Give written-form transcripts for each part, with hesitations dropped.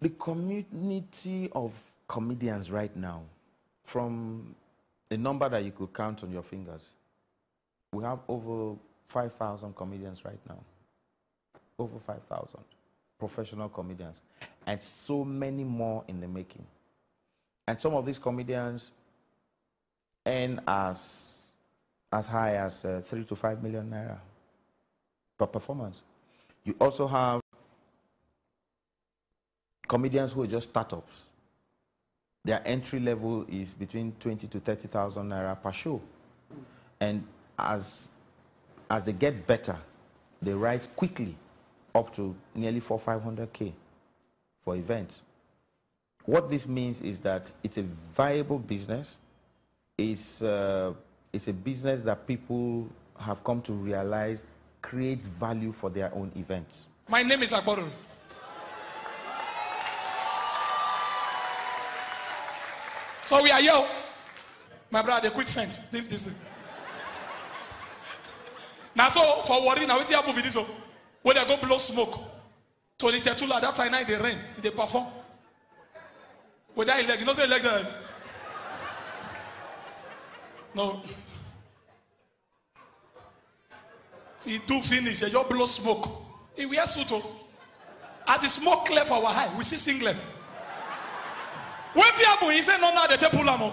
The community of comedians right now, from a number that you could count on your fingers, we have over 5,000 comedians right now. Over 5,000 professional comedians. And so many more in the making. And some of these comedians earn as high as 3 to 5 million naira per performance. You also have comedians who are just startups. Their entry level is between 20 to 30,000 naira per show. And as they get better, they rise quickly up to nearly 400-500K for events. What this means is that it's a viable business. It's a business that people have come to realize creates value for their own events. My name is Agboru. So we are here. My brother, quick fence. Leave this thing. Now, so for worry, now what's happen with this? When they go blow smoke to the Tetula, that time night they rain, they perform. With that leg, you know, say like that. No. See, do finish, you just blow smoke. He wear suit. As the smoke clear for our high, we see singlet. What happen? He said, no, no, they take pull am.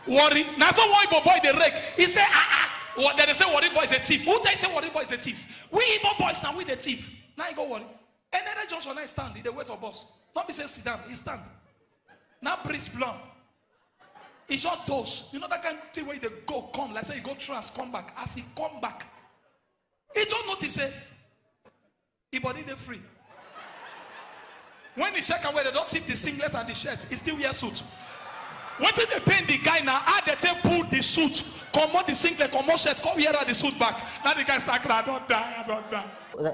Worry. Now, so why boy the rake? He said, What they say worry boy is a thief. Who they say worry boy is a thief? We Igbo boys now, we the thief. Now you go worry. And then Johnson now stand, he the wait for boss. Not be say sit down, he stand. Now breeze blown. He just does. You know that kind of thing where they go, come, like say he go trans, come back. As he come back, he don't notice say, he body they free. When he check away, they don't tip the singlet and the shirt, he still wear suit. What did they paint the guy now? How they take pull the suit, come on the singlet, come on shirt, come here the suit back. Now the guy start crying, I don't die.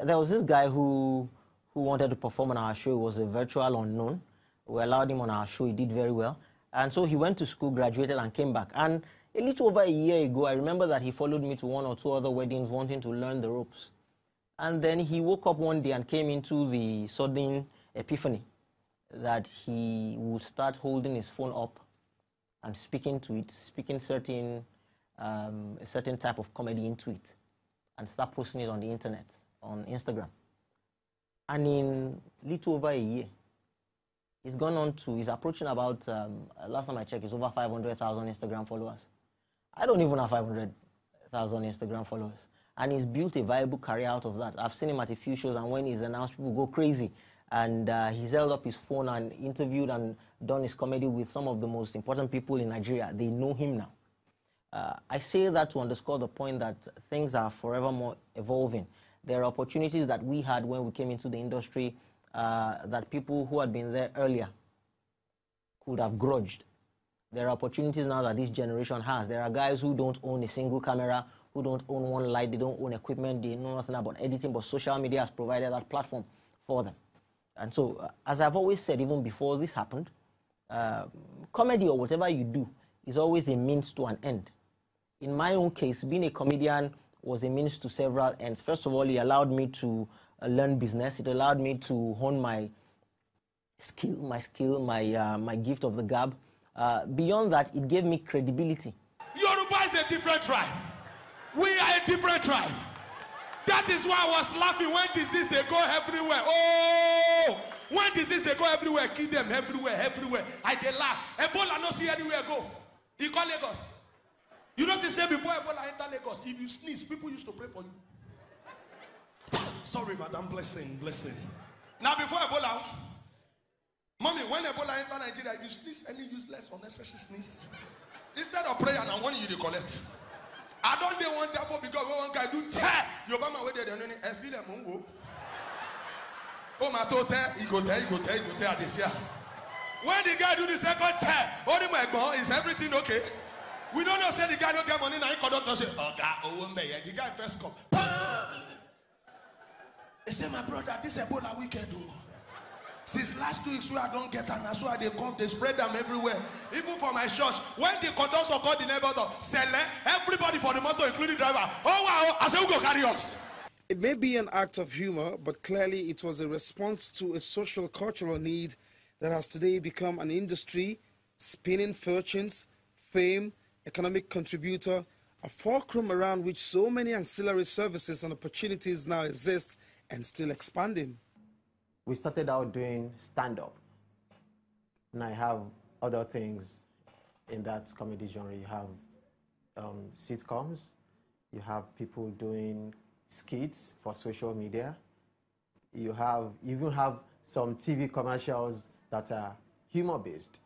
There was this guy who wanted to perform on our show. He was a virtual unknown. We allowed him on our show. He did very well. And so he went to school, graduated, and came back. And a little over a year ago, I remember that he followed me to 1 or 2 other weddings wanting to learn the ropes. And then he woke up one day and came into the sudden epiphany that he would start holding his phone up and speaking to it, speaking a certain type of comedy into it, and start posting it on the internet, on Instagram. And in little over a year, he's approaching about, last time I checked, it's over 500,000 Instagram followers. I don't even have 500,000 Instagram followers. And he's built a viable career out of that. I've seen him at a few shows, and when he's announced, people go crazy. And he's held up his phone and interviewed and done his comedy with some of the most important people in Nigeria. They know him now. I say that to underscore the point that things are forever more evolving. There are opportunities that we had when we came into the industry that people who had been there earlier could have grudged. There are opportunities now that this generation has. There are guys who don't own a single camera, who don't own one light, they don't own equipment, they know nothing about editing, but social media has provided that platform for them. And so, as I've always said, even before this happened, comedy or whatever you do is always a means to an end. In my own case, being a comedian was a means to several ends. First of all, it allowed me to learn business. It allowed me to hone my my gift of the gab. Beyond that, it gave me credibility. Yoruba is a different tribe. We are a different tribe. That is why I was laughing when disease they go everywhere. Oh, when disease they go everywhere, kill them everywhere. I dey laugh. Ebola no see anywhere go. He call Lagos. You know what they say before Ebola enter Lagos? If you sneeze, people used to pray for you. Sorry, madam, blessing. Now before Ebola, mommy, when Ebola enter Nigeria, if you sneeze any useless, unnecessary sneeze, instead of prayer, I want you to collect. I don't they want that for because one guy do tear. You buy my way there, I feel them mungo. Oh my daughter, he go tear this year. When the guy do the second tear, only my boy, is everything okay? We don't know say the guy don't get money now. He conduct say, oh God, the guy first come. They say, my brother, this Ebola wicked. Since last 2 weeks, I don't get, and that's why they come, they spread them everywhere. Even for my church, when the conductor called the neighbor, sell everybody for the motor, including driver. Oh wow! I said, who go carry us? It may be an act of humor, but clearly it was a response to a social cultural need that has today become an industry, spinning fortunes, fame, economic contributor, a fulcrum around which so many ancillary services and opportunities now exist and still expanding. We started out doing stand-up, and I have other things in that comedy genre. You have sitcoms, you have people doing skits for social media, you even have some TV commercials that are humor-based.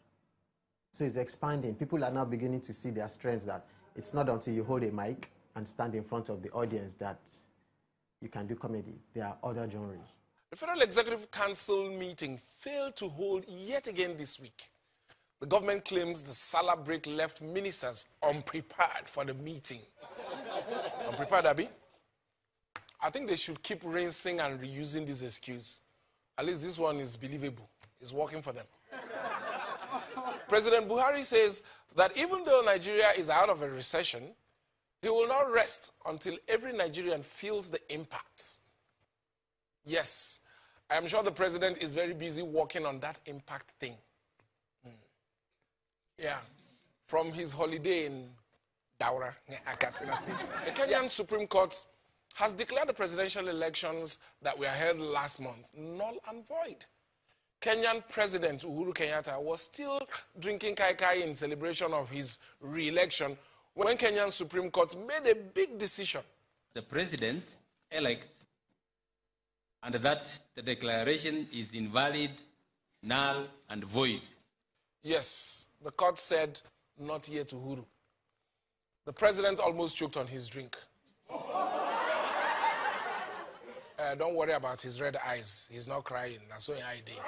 So it's expanding. People are now beginning to see their strengths, that it's not until you hold a mic and stand in front of the audience that you can do comedy. There are other genres. The Federal Executive Council meeting failed to hold yet again this week. The government claims the Salah break left ministers unprepared for the meeting. Unprepared, Abi? I think they should keep rinsing and reusing this excuse. At least this one is believable. It's working for them. President Buhari says that even though Nigeria is out of a recession, he will not rest until every Nigerian feels the impact. Yes, I am sure the president is very busy working on that impact thing. Yeah, from his holiday in Daura, Katsina State. The Kenyan Supreme Court has declared the presidential elections that were held last month null and void. Kenyan President Uhuru Kenyatta was still drinking kai-kai in celebration of his re-election when Kenyan Supreme Court made a big decision. The president-elect, and that the declaration is invalid, null, and void. Yes, the court said, not yet Uhuru. The president almost choked on his drink. Don't worry about his red eyes. He's not crying. That's what I did.